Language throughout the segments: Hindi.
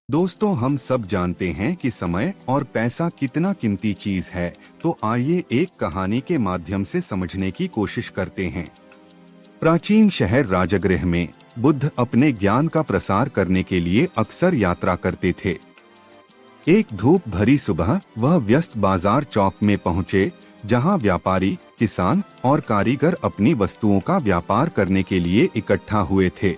दोस्तों, हम सब जानते हैं कि समय और पैसा कितना कीमती चीज है। तो आइए एक कहानी के माध्यम से समझने की कोशिश करते हैं। प्राचीन शहर राजगृह में बुद्ध अपने ज्ञान का प्रसार करने के लिए अक्सर यात्रा करते थे। एक धूप भरी सुबह वह व्यस्त बाजार चौक में पहुंचे, जहां व्यापारी, किसान और कारीगर अपनी वस्तुओं का व्यापार करने के लिए इकट्ठा हुए थे।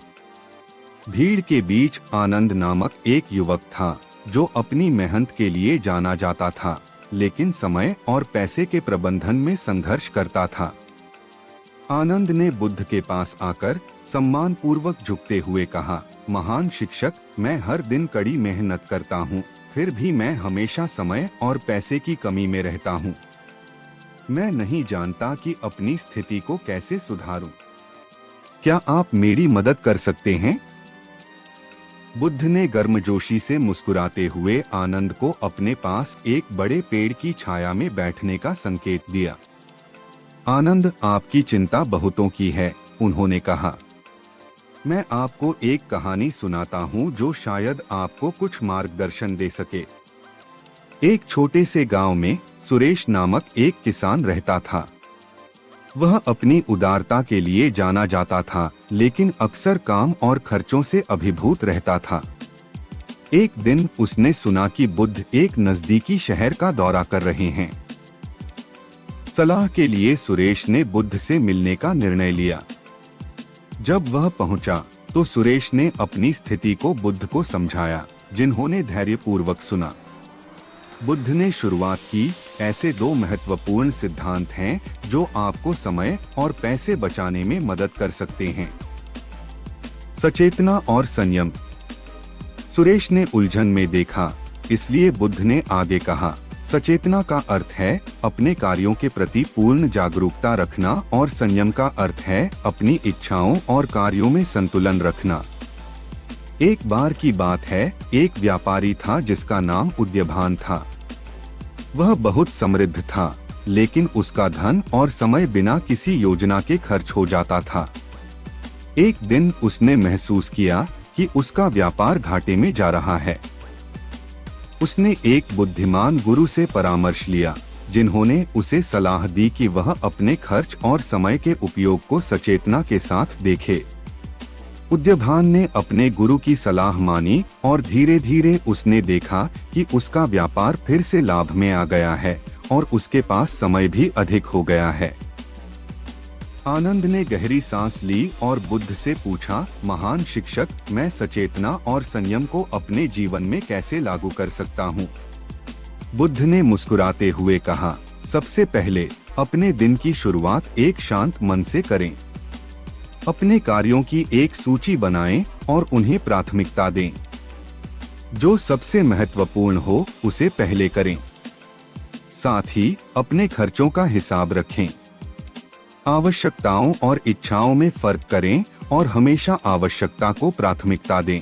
भीड़ के बीच आनंद नामक एक युवक था, जो अपनी मेहनत के लिए जाना जाता था, लेकिन समय और पैसे के प्रबंधन में संघर्ष करता था। आनंद ने बुद्ध के पास आकर सम्मान पूर्वक झुकते हुए कहा, महान शिक्षक, मैं हर दिन कड़ी मेहनत करता हूँ, फिर भी मैं हमेशा समय और पैसे की कमी में रहता हूँ। मैं नहीं जानता कि अपनी स्थिति को कैसे सुधारूं। क्या आप मेरी मदद कर सकते हैं? बुद्ध ने गर्मजोशी से मुस्कुराते हुए आनंद को अपने पास एक बड़े पेड़ की छाया में बैठने का संकेत दिया। आनंद, आपकी चिंता बहुतों की है, उन्होंने कहा। मैं आपको एक कहानी सुनाता हूँ जो शायद आपको कुछ मार्गदर्शन दे सके। एक छोटे से गांव में सुरेश नामक एक किसान रहता था। वह अपनी उदारता के लिए जाना जाता था, लेकिन अक्सर काम और खर्चों से अभिभूत रहता था। एक दिन उसने सुना कि बुद्ध एक नजदीकी शहर का दौरा कर रहे हैं। सलाह के लिए सुरेश ने बुद्ध से मिलने का निर्णय लिया। जब वह पहुंचा, तो सुरेश ने अपनी स्थिति को बुद्ध को समझाया, जिन्होंने धैर्यपूर्वक सुना। बुद्ध ने शुरुआत की, ऐसे दो महत्वपूर्ण सिद्धांत हैं जो आपको समय और पैसे बचाने में मदद कर सकते हैं। सचेतना और संयम। सुरेश ने उलझन में देखा, इसलिए बुद्ध ने आगे कहा, सचेतना का अर्थ है अपने कार्यों के प्रति पूर्ण जागरूकता रखना, और संयम का अर्थ है अपनी इच्छाओं और कार्यों में संतुलन रखना। एक बार की बात है, एक व्यापारी था जिसका नाम उद्यभान था। वह बहुत समृद्ध था, लेकिन उसका धन और समय बिना किसी योजना के खर्च हो जाता था। एक दिन उसने महसूस किया कि उसका व्यापार घाटे में जा रहा है। उसने एक बुद्धिमान गुरु से परामर्श लिया, जिन्होंने उसे सलाह दी कि वह अपने खर्च और समय के उपयोग को सचेतना के साथ देखे। उद्यभान ने अपने गुरु की सलाह मानी, और धीरे धीरे उसने देखा कि उसका व्यापार फिर से लाभ में आ गया है और उसके पास समय भी अधिक हो गया है। आनंद ने गहरी सांस ली और बुद्ध से पूछा, महान शिक्षक, मैं सचेतना और संयम को अपने जीवन में कैसे लागू कर सकता हूँ? बुद्ध ने मुस्कुराते हुए कहा, सबसे पहले अपने दिन की शुरुआत एक शांत मन से करें। अपने कार्यों की एक सूची बनाएं और उन्हें प्राथमिकता दें। जो सबसे महत्वपूर्ण हो उसे पहले करें। साथ ही अपने खर्चों का हिसाब रखें। आवश्यकताओं और इच्छाओं में फर्क करें और हमेशा आवश्यकता को प्राथमिकता दें।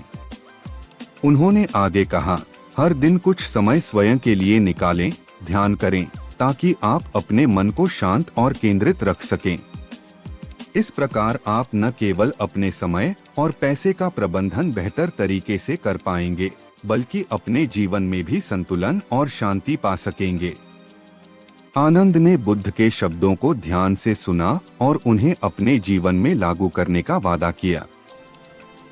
उन्होंने आगे कहा, हर दिन कुछ समय स्वयं के लिए निकालें, ध्यान करें, ताकि आप अपने मन को शांत और केंद्रित रख सकें। इस प्रकार आप न केवल अपने समय और पैसे का प्रबंधन बेहतर तरीके से कर पाएंगे, बल्कि अपने जीवन में भी संतुलन और शांति पा सकेंगे। आनंद ने बुद्ध के शब्दों को ध्यान से सुना और उन्हें अपने जीवन में लागू करने का वादा किया।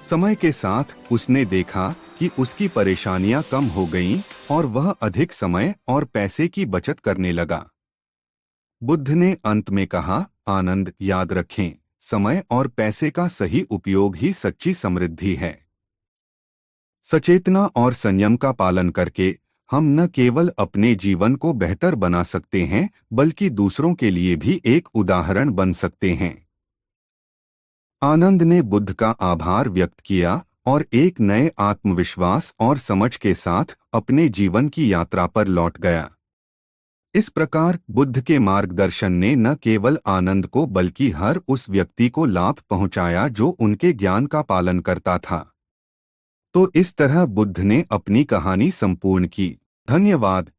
समय के साथ उसने देखा कि उसकी परेशानियां कम हो गईं और वह अधिक समय और पैसे की बचत करने लगा। बुद्ध ने अंत में कहा, आनंद, याद रखें, समय और पैसे का सही उपयोग ही सच्ची समृद्धि है। सचेतना और संयम का पालन करके हम न केवल अपने जीवन को बेहतर बना सकते हैं, बल्कि दूसरों के लिए भी एक उदाहरण बन सकते हैं। आनंद ने बुद्ध का आभार व्यक्त किया और एक नए आत्मविश्वास और समझ के साथ अपने जीवन की यात्रा पर लौट गया। इस प्रकार बुद्ध के मार्गदर्शन ने न केवल आनंद को बल्कि हर उस व्यक्ति को लाभ पहुंचाया जो उनके ज्ञान का पालन करता था। तो इस तरह बुद्ध ने अपनी कहानी संपूर्ण की। धन्यवाद।